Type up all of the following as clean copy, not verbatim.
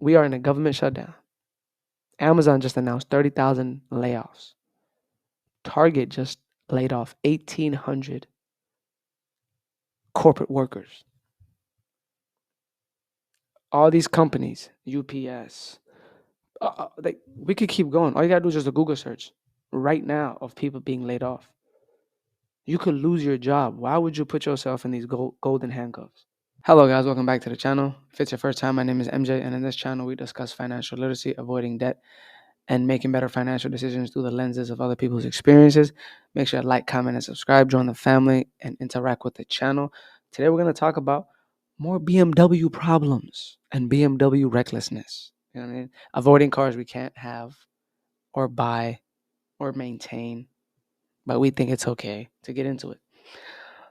We are in a government shutdown. Amazon just announced 30,000 layoffs. Target just laid off 1,800 corporate workers. All these companies, UPS, we could keep going. All you gotta do is just a Google search right now of people being laid off. You could lose your job. Why would you put yourself in these golden handcuffs? Hello, guys. Welcome back to the channel. If it's your first time, my name is MJ, and in this channel, we discuss financial literacy, avoiding debt, and making better financial decisions through the lenses of other people's experiences. Make sure to like, comment, and subscribe. Join the family and interact with the channel. Today, we're going to talk about more BMW problems and BMW recklessness. You know what I mean? Avoiding cars we can't have or buy or maintain, but we think it's okay to get into it.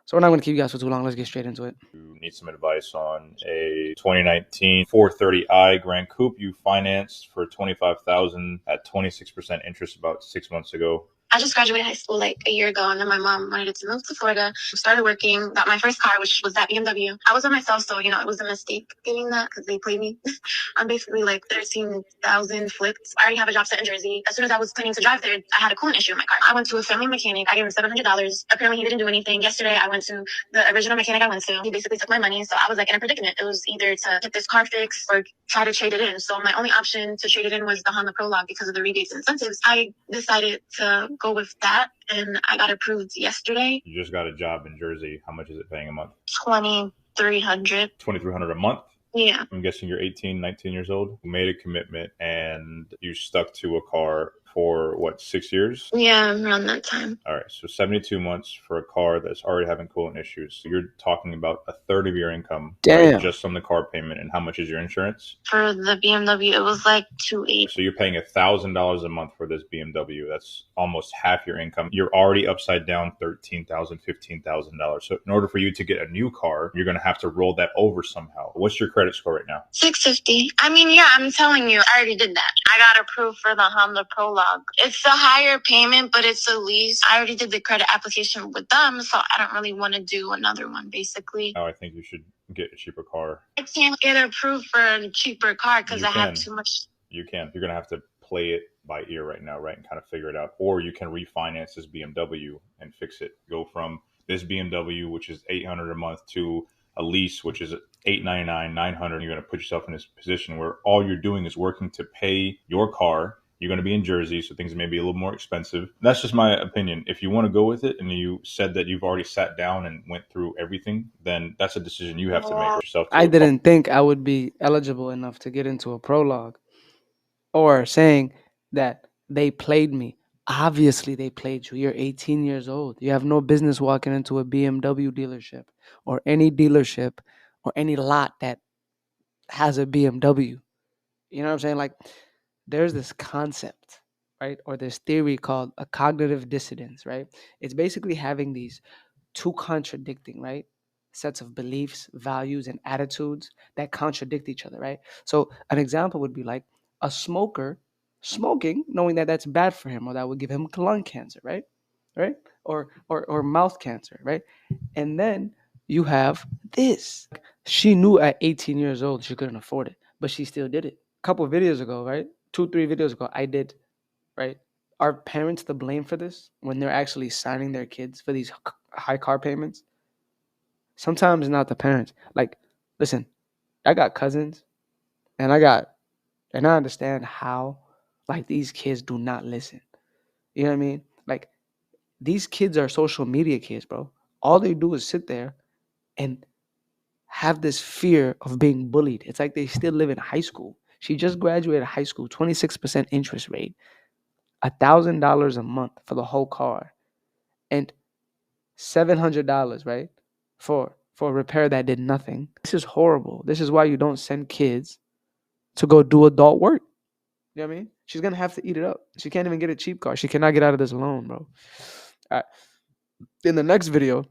So we're not going to keep you guys for too long. Let's get straight into it. You need some advice on a 2019 430i Grand Coupe you financed for $25,000 at 26% interest about 6 months ago. I just graduated high school like a year ago, and then my mom wanted to move to Florida. Started working, got my first car, which was that BMW. I was on myself, so, it was a mistake getting that because they played me. I'm basically like 13,000 flipped. I already have a job set in Jersey. As soon as I was planning to drive there, I had a coolant issue in my car. I went to a family mechanic. I gave him $700. Apparently, he didn't do anything. Yesterday, I went to the original mechanic I went to. He basically took my money, so I was like in a predicament. It was either to get this car fixed or try to trade it in. So my only option to trade it in was the Honda Prologue because of the rebates and incentives. I decided to go with that, and I got approved yesterday. You just got a job in Jersey. How much is it paying a month? $2,300. $2,300 a month? Yeah. I'm guessing you're 18, 19 years old. You made a commitment and you stuck to a car for 6 years? Yeah, around that time. All right, so 72 months for a car that's already having coolant issues. So you're talking about a third of your income, Damn. Right, just on the car payment. And how much is your insurance? For the BMW, it was like $2,800. So you're paying $1,000 a month for this BMW. That's almost half your income. You're already upside down $13,000, $15,000. So in order for you to get a new car, you're going to have to roll that over somehow. What's your credit score right now? 650. I mean, yeah, I'm telling you, I already did that. I got approved for the Honda Prologue. It's a higher payment, but it's a lease. I already did the credit application with them, so I don't really want to do another one, basically. Oh, I think you should get a cheaper car. I can't get approved for a cheaper car because I have too much. You can. You're going to have to play it by ear right now, right, and kind of figure it out. Or you can refinance this BMW and fix it. Go from this BMW, which is $800 a month, to a lease, which is $899, $900. You're going to put yourself in this position where all you're doing is working to pay your car. You're going to be in Jersey, so things may be a little more expensive. That's just my opinion. If you want to go with it and you said that you've already sat down and went through everything, then that's a decision you have to make yourself. I didn't think I would be eligible enough to get into a Prologue, or saying that they played me. Obviously, they played you. You're 18 years old. You have no business walking into a BMW dealership or any lot that has a BMW. You know what I'm saying? Like, there's this concept, right? Or this theory called a cognitive dissonance, right? It's basically having these two contradicting, right, sets of beliefs, values, and attitudes that contradict each other, right? So an example would be like a smoker smoking, knowing that that's bad for him or that would give him lung cancer, right? Right? Or mouth cancer, right? And then you have this. She knew at 18 years old she couldn't afford it, but she still did it. A couple of videos ago, right? 2-3 videos ago, I did, right? Are parents to blame for this when they're actually signing their kids for these high car payments? Sometimes not the parents. Like, listen, I got cousins, and I understand how, like, these kids do not listen. You know what I mean? Like, these kids are social media kids, bro. All they do is sit there and have this fear of being bullied. It's like they still live in high school. She just graduated high school, 26% interest rate, $1,000 a month for the whole car, and $700, right, for a repair that did nothing. This is horrible. This is why you don't send kids to go do adult work. You know what I mean? She's gonna have to eat it up. She can't even get a cheap car. She cannot get out of this loan, bro. All right. In the next video,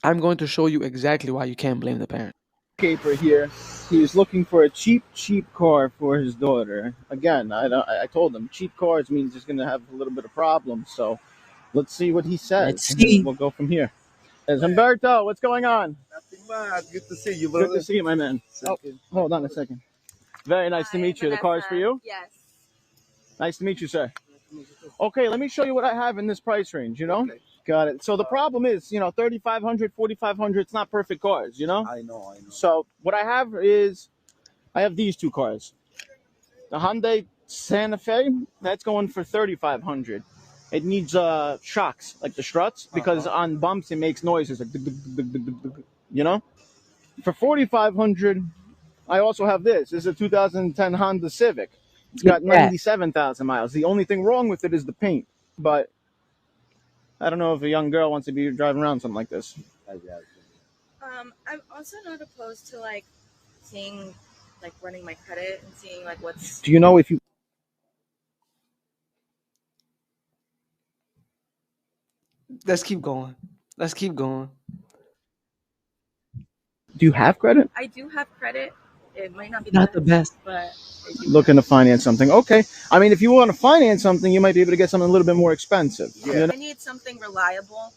I'm going to show you exactly why you can't blame the parent. Caper here. He was looking for a cheap car for his daughter. Again, I told him cheap cars means he's gonna have a little bit of problems. So let's see what he says. Let's see. We'll go from here. There's Humberto, what's going on? Nothing bad. Good to see you, brother. Good to see you, my man. Oh, hold on a second. Very nice to meet you. The car is for you? Yes. Nice to meet you, sir. Okay, let me show you what I have in this price range, Okay. Got it. So the problem is, 3,500, 4,500, it's not perfect cars, I know. So what I have is, I have these two cars. The Hyundai Santa Fe, that's going for 3,500. It needs shocks, like the struts, because on bumps it makes noises, like, For 4,500, I also have this. This is a 2010 Honda Civic. It's got 97,000 miles. The only thing wrong with it is the paint. But I don't know if a young girl wants to be driving around something like this. I'm also not opposed to seeing, running my credit and seeing what's. Do you know if you Let's keep going. Let's keep going. do you have credit? I do have credit. It might not be Not the best. but Looking to finance something. Okay. I mean, if you want to finance something, you might be able to get something a little bit more expensive. I need something reliable.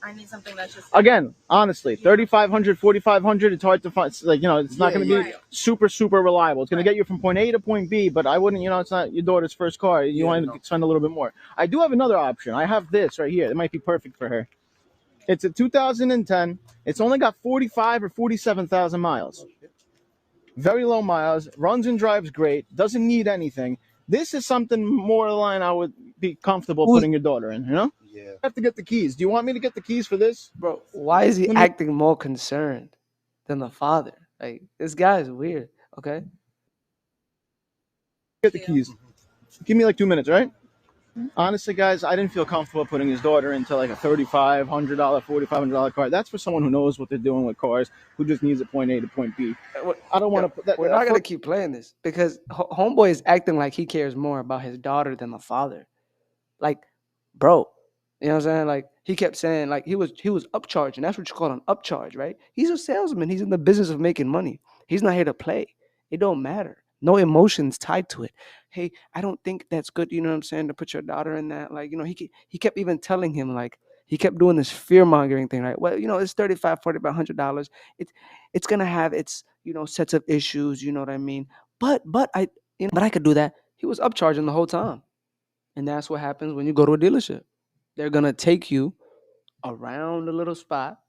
I need something that's just Again, honestly, 3,500, 4,500, it's hard to find. It's not going to be super, super reliable. It's going to get you from point A to point B, but I wouldn't, it's not your daughter's first car. You want to spend a little bit more. I do have another option. I have this right here. It might be perfect for her. It's a 2010. It's only got 45 or 47,000 miles. Very low miles. Runs and drives great. Doesn't need anything. This is something more line I would be comfortable putting your daughter in, Yeah. I have to get the keys. Do you want me to get the keys for this? Bro, why is he acting more concerned than the father? Like, this guy is weird, okay? Get the keys. Give me 2 minutes, right? Honestly, guys, I didn't feel comfortable putting his daughter into a $3,500, $4,500 car. That's for someone who knows what they're doing with cars, who just needs a point A to point B. I don't want to put that. We're not going to keep playing this because Homeboy is acting like he cares more about his daughter than the father. Like, bro, you know what I'm saying? Like, he kept saying, he was upcharging. That's what you call an upcharge, right? He's a salesman. He's in the business of making money. He's not here to play. It don't matter. No emotions tied to it. Hey, I don't think that's good, you know what I'm saying, to put your daughter in that. He kept even telling him, he kept doing this fear-mongering thing, right? Well, it's $3,500, $4,500. It's gonna have its, sets of issues, you know what I mean? But I could do that. He was upcharging the whole time. And that's what happens when you go to a dealership. They're going to take you around a little spot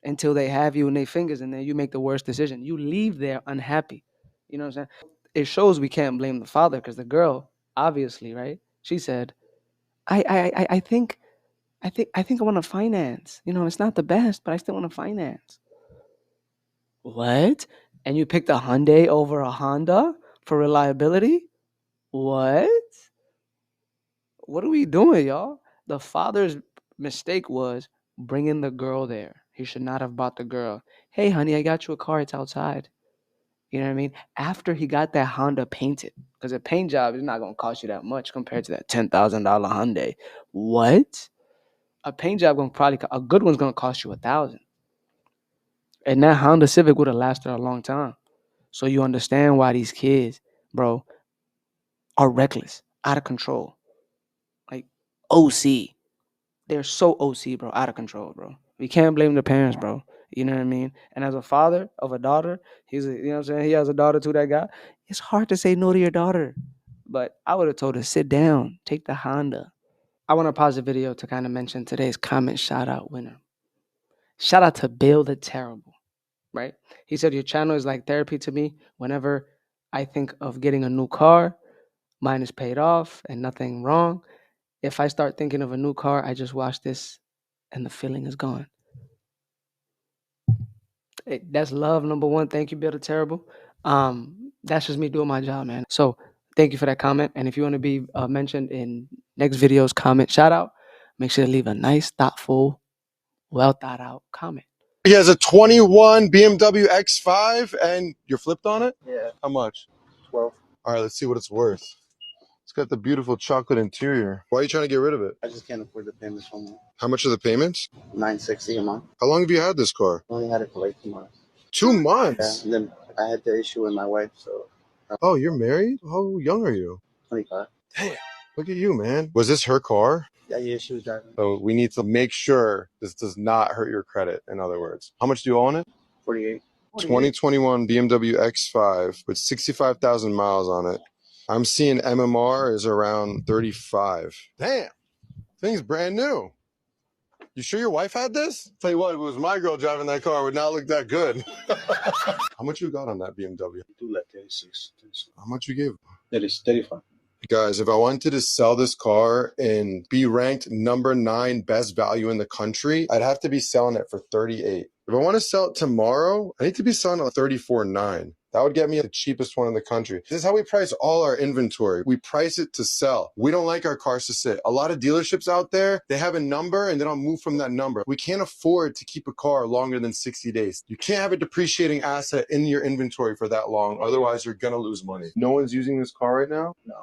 until they have you in their fingers, and then you make the worst decision. You leave there unhappy. You know what I'm saying? It shows we can't blame the father because the girl, obviously, right? She said, I think I want to finance. It's not the best, but I still want to finance. What? And you picked a Hyundai over a Honda for reliability? What? What are we doing, y'all? The father's mistake was bringing the girl there. He should not have bought the girl. Hey, honey, I got you a car. It's outside. You know what I mean? After he got that Honda painted, because a paint job is not going to cost you that much compared to that $10,000 Hyundai. What? A paint job a good one's going to cost you $1,000. And that Honda Civic would have lasted a long time. So you understand why these kids, bro, are reckless, out of control. Like OC. They're so OC, bro, out of control, bro. We can't blame the parents, bro. You know what I mean? And as a father of a daughter, you know what I'm saying? He has a daughter too, that guy. It's hard to say no to your daughter. But I would have told her, sit down, take the Honda. I want to pause the video to kind of mention today's comment shout out winner. Shout out to Bill the Terrible, right? He said, your channel is like therapy to me. Whenever I think of getting a new car, mine is paid off and nothing wrong. If I start thinking of a new car, I just watch this and the feeling is gone. Hey, that's love number one. Thank you, Bill the Terrible. That's just me doing my job, man. So thank you for that comment. And if you want to be mentioned in next video's comment shout out, make sure to leave a nice, thoughtful, well thought out comment. He has a 21 BMW X5 and you're flipped on it? Yeah. How much? 12. All right, let's see what it's worth. It's got the beautiful chocolate interior. Why are you trying to get rid of it? I just can't afford the payments no more. How much are the payments? $960 a month. How long have you had this car? I only had it for 2 months. 2 months? Yeah, and then I had the issue with my wife, so. Oh, you're married? How young are you? 25. Damn. Look at you, man. Was this her car? Yeah, she was driving. So we need to make sure this does not hurt your credit, in other words. How much do you owe on it? 48. 2021 BMW X5 with 65,000 miles on it. I'm seeing MMR is around 35. Damn, thing's brand new. You sure your wife had this? Tell you what, if it was my girl driving that car, it would not look that good. How much you got on that BMW? Do like 36. How much you gave? That is 35. Guys, if I wanted to sell this car and be ranked number 9 best value in the country, I'd have to be selling it for 38. If I want to sell it tomorrow, I need to be selling it at 34.9. That would get me the cheapest one in the country. This is how we price all our inventory. We price it to sell. We don't like our cars to sit. A lot of dealerships out there, they have a number and they don't move from that number. We can't afford to keep a car longer than 60 days. You can't have a depreciating asset in your inventory for that long. Otherwise, you're going to lose money. No one's using this car right now? No,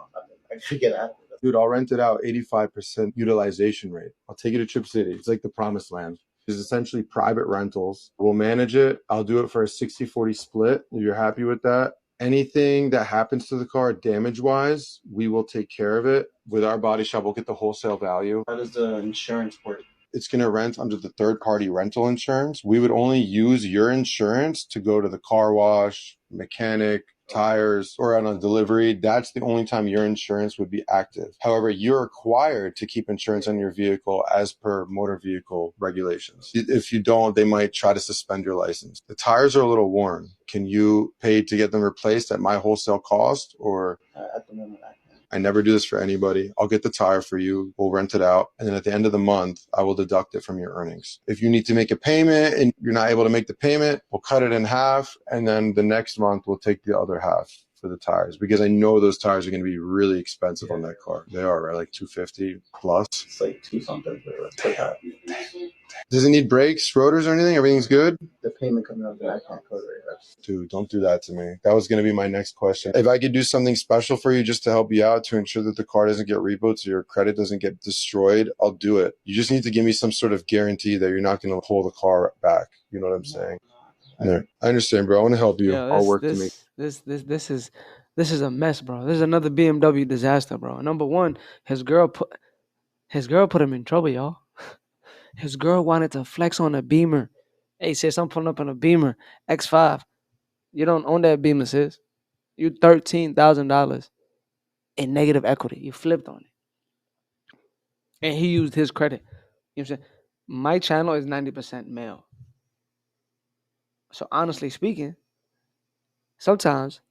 I forget out. Dude, I'll rent it out 85% utilization rate. I'll take it to Trip City. It's like the promised land. It's essentially private rentals. We'll manage it. I'll do it for a 60-40 split. If you're happy with that. Anything that happens to the car damage-wise, we will take care of it. With our body shop, we'll get the wholesale value. How does the insurance work? It's going to rent under the third-party rental insurance. We would only use your insurance to go to the car wash, mechanic, tires, or on a delivery. That's the only time your insurance would be active. However, you're required to keep insurance on your vehicle as per motor vehicle regulations. If you don't, they might try to suspend your license. The tires are a little worn. Can you pay to get them replaced at my wholesale cost, or? At the moment, I can. I never do this for anybody. I'll get the tire for you. We'll rent it out. And then at the end of the month, I will deduct it from your earnings. If you need to make a payment and you're not able to make the payment, we'll cut it in half. And then the next month, we'll take the other half for the tires, because I know those tires are going to be really expensive on that car. They are, right? Like $250 plus. It's like 2 something. But Does it need brakes, rotors, or anything? Everything's good? the payment coming out, I can't cover it. Dude, don't do that to me. That was going to be my next question. If I could do something special for you just to help you out, to ensure that the car doesn't get repoed, so your credit doesn't get destroyed, I'll do it. You just need to give me some sort of guarantee that you're not going to pull the car back. You know what I'm saying? Yeah, I understand, bro. I want to help you. Yeah, I'll work to make. this is a mess, bro. This is another BMW disaster, bro. Number one, his girl put him in trouble, y'all. His girl wanted to flex on a Beamer. Hey, sis, I'm pulling up on a Beamer X5. You don't own that Beamer, sis. You $13,000 in negative equity. You flipped on it, and he used his credit. You know what I'm saying? My channel is 90% male. So honestly speaking, sometimes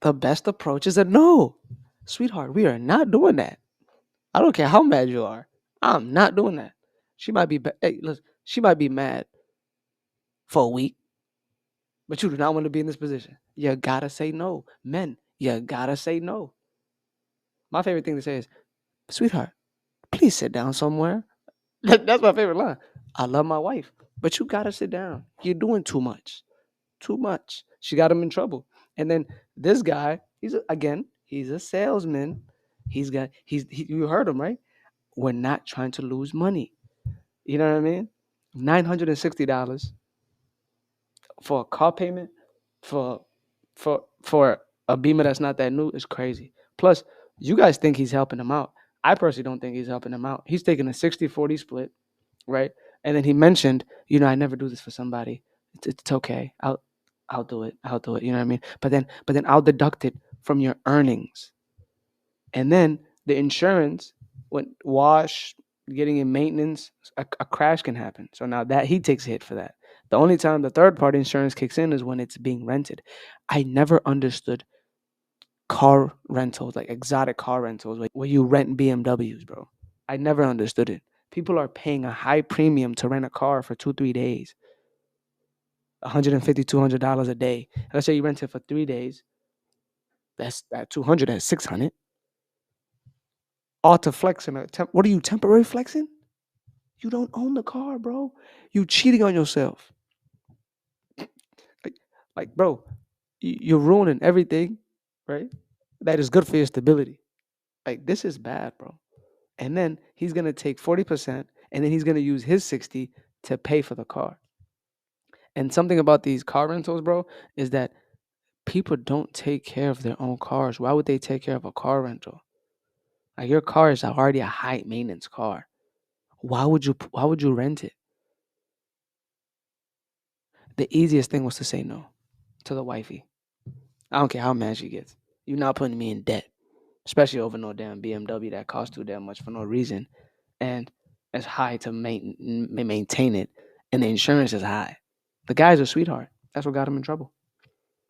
the best approach is a no. Sweetheart, we are not doing that. I don't care how mad you are. I'm not doing that. She might be hey, listen, she might be mad for a week, but you do not want to be in this position. You gotta say no. Men, you gotta say no. My favorite thing to say is, sweetheart, please sit down somewhere. That's my favorite line. I love my wife, but you gotta sit down. You're doing too much. Too much. She got him in trouble. And then this guy, he's a salesman. You heard him, right? We're not trying to lose money. You know what I mean? $960 for a car payment for a Beamer that's not that new is crazy. Plus, you guys think he's helping him out. I personally don't think he's helping him out. He's taking a 60-40 split, right? And then he mentioned, I never do this for somebody. It's okay. I'll do it. I'll do it. You know what I mean? But then I'll deduct it from your earnings. And then the insurance, when wash, getting in maintenance, a crash can happen. So now that he takes a hit for that. The only time the third party insurance kicks in is when it's being rented. I never understood car rentals, like exotic car rentals, like where you rent BMWs, bro. I never understood it. People are paying a high premium to rent a car for 2-3 days. $150, $200 a day. Let's say you rent it for 3 days. That's at 200. That's 600. All to flex in what are you, temporary flexing? You don't own the car, bro. You cheating on yourself. Like, bro, you're ruining everything, right? That is good for your stability. Like, this is bad, bro. And then he's gonna take 40%, and then he's gonna use his 60 to pay for the car. And something about these car rentals, bro, is that people don't take care of their own cars. Why would they take care of a car rental? Like, your car is already a high maintenance car. Why would you rent it? The easiest thing was to say no to the wifey. I don't care how mad she gets. You're not putting me in debt, especially over no damn BMW that costs too damn much for no reason, and it's high to maintain it, and the insurance is high. The guy's a sweetheart. That's what got him in trouble.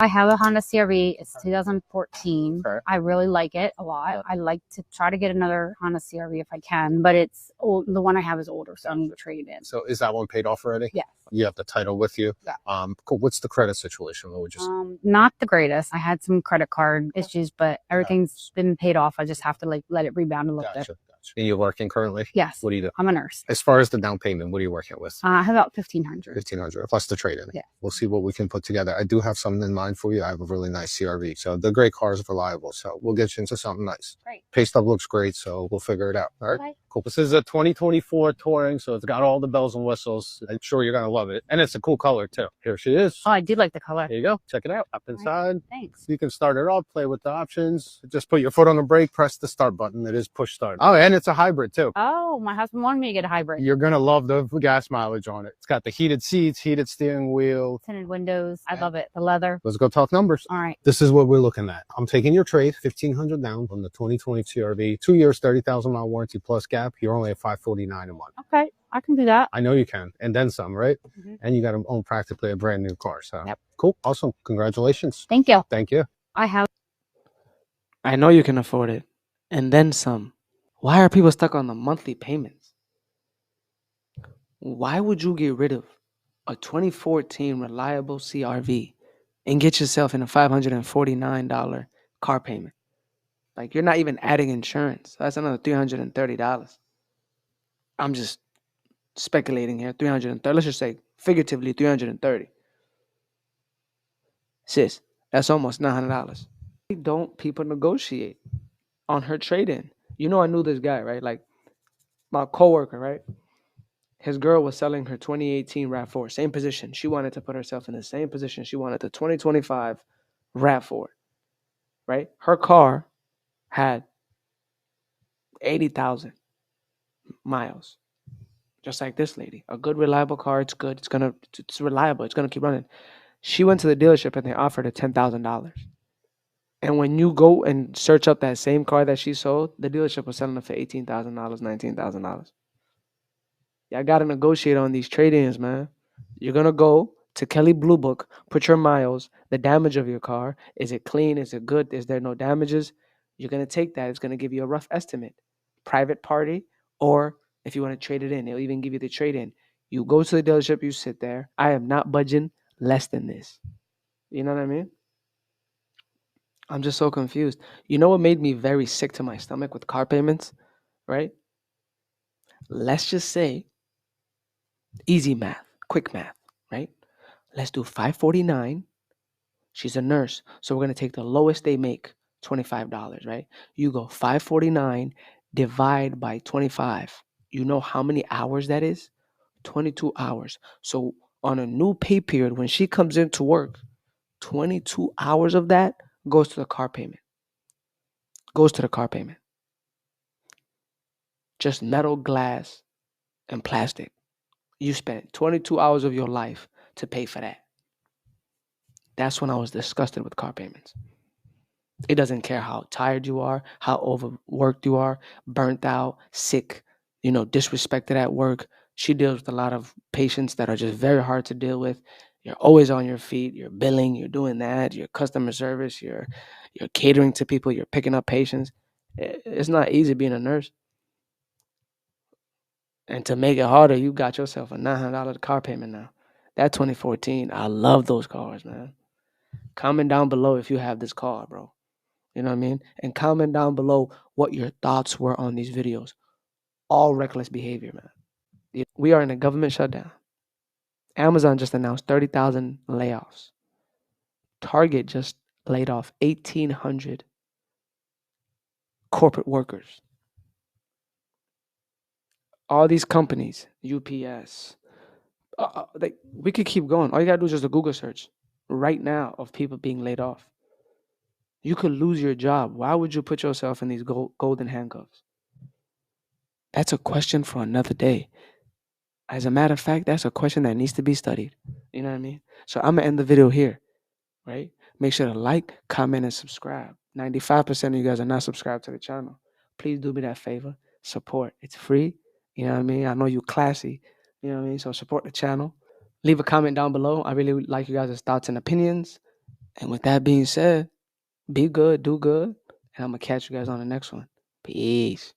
I have a Honda CRV. It's 2014. Okay. I really like it a lot. Yeah. I like to try to get another Honda CRV if I can, but it's old. The one I have is older, so I'm going to trade it in. So is that one paid off already? Yes. You have the title with you? Yeah. Cool. What's the credit situation? What would you say? Not the greatest. I had some credit card issues, but everything's been paid off. I just have to let it rebound a little bit. Gotcha. And you're working currently? Yes. What do you do? I'm a nurse. As far as the down payment, what are you working with? I have about $1,500. $1,500 plus the trade-in. Yeah. We'll see what we can put together. I do have something in mind for you. I have a really nice CRV. So the great car is reliable. So we'll get you into something nice. Great. Pay stub looks great, so we'll figure it out. All right. Okay. Cool. This is a 2024 Touring, so it's got all the bells and whistles. I'm sure you're gonna love it. And it's a cool color too. Here she is. Oh, I do like the color. Here you go. Check it out. Up inside. Thanks. You can start it off, play with the options. Just put your foot on the brake, press the start button. It is push start. Oh, and it's a hybrid too. Oh, my husband wanted me to get a hybrid. You're gonna love the gas mileage on it. It's got the heated seats, heated steering wheel. Tinted windows. I love it. The leather. Let's go talk numbers. All right. This is what we're looking at. I'm taking your trade, $1,500 down from the 2020 CRV, 2 years, 30,000 mile warranty plus gap. You're only at $549 a month. Okay, I can do that. I know you can, and then some, right? Mhm. And you got to own practically a brand new car. So Yep. cool, awesome, congratulations. Thank you. Thank you. I have. I know you can afford it, and then some. Why are people stuck on the monthly payments? Why would you get rid of a 2014 reliable CRV and get yourself in a $549 car payment? Like, you're not even adding insurance. So that's another $330. I'm just speculating here. 330. Let's just say figuratively 330. Sis, that's almost $900. Why don't people negotiate on her trade-in? You know, I knew this guy, right? Like, my coworker, right? His girl was selling her 2018 RAV4, same position. She wanted to put herself in the same position. She wanted the 2025 RAV4, right? Her car had 80,000 miles, just like this lady. A good, reliable car. It's good. It's reliable. It's gonna keep running. She went to the dealership and they offered her $10,000. And when you go and search up that same car that she sold, the dealership was selling it for $18,000, $19,000. Y'all gotta negotiate on these trade-ins, man. You're gonna go to Kelly Blue Book, put your miles, the damage of your car. Is it clean? Is it good? Is there no damages? You're gonna take that. It's gonna give you a rough estimate. Private party, or if you want to trade it in, it'll even give you the trade-in. You go to the dealership, you sit there. I am not budging less than this. You know what I mean? I'm just so confused. You know what made me very sick to my stomach with car payments, right? Let's just say, easy math, quick math, right? Let's do 549. She's a nurse, so we're gonna take the lowest they make, $25, right? You go 549 divide by 25. You know how many hours that is? 22 hours. So on a new pay period, when she comes into work, 22 hours of that goes to the car payment. Goes to the car payment. Just metal, glass, and plastic. You spent 22 hours of your life to pay for that. That's when I was disgusted with car payments. It doesn't care how tired you are, how overworked you are, burnt out, sick, disrespected at work. She deals with a lot of patients that are just very hard to deal with. You're always on your feet. You're billing. You're doing that. You're customer service. You're catering to people. You're picking up patients. It's not easy being a nurse. And to make it harder, you got yourself a $900 car payment now. That 2014, I love those cars, man. Comment down below if you have this car, bro. You know what I mean? And comment down below what your thoughts were on these videos. All reckless behavior, man. We are in a government shutdown. Amazon just announced 30,000 layoffs. Target just laid off 1,800 corporate workers. All these companies, UPS, we could keep going. All you gotta do is just a Google search right now of people being laid off. You could lose your job. Why would you put yourself in these golden handcuffs? That's a question for another day. As a matter of fact, that's a question that needs to be studied. You know what I mean? So I'm gonna end the video here, right? Make sure to like, comment, and subscribe. 95% of you guys are not subscribed to the channel. Please do me that favor. Support. It's free. You know what I mean? I know you classy. You know what I mean? So support the channel. Leave a comment down below. I really would like you guys' thoughts and opinions. And with that being said, be good, do good, and I'm gonna catch you guys on the next one. Peace.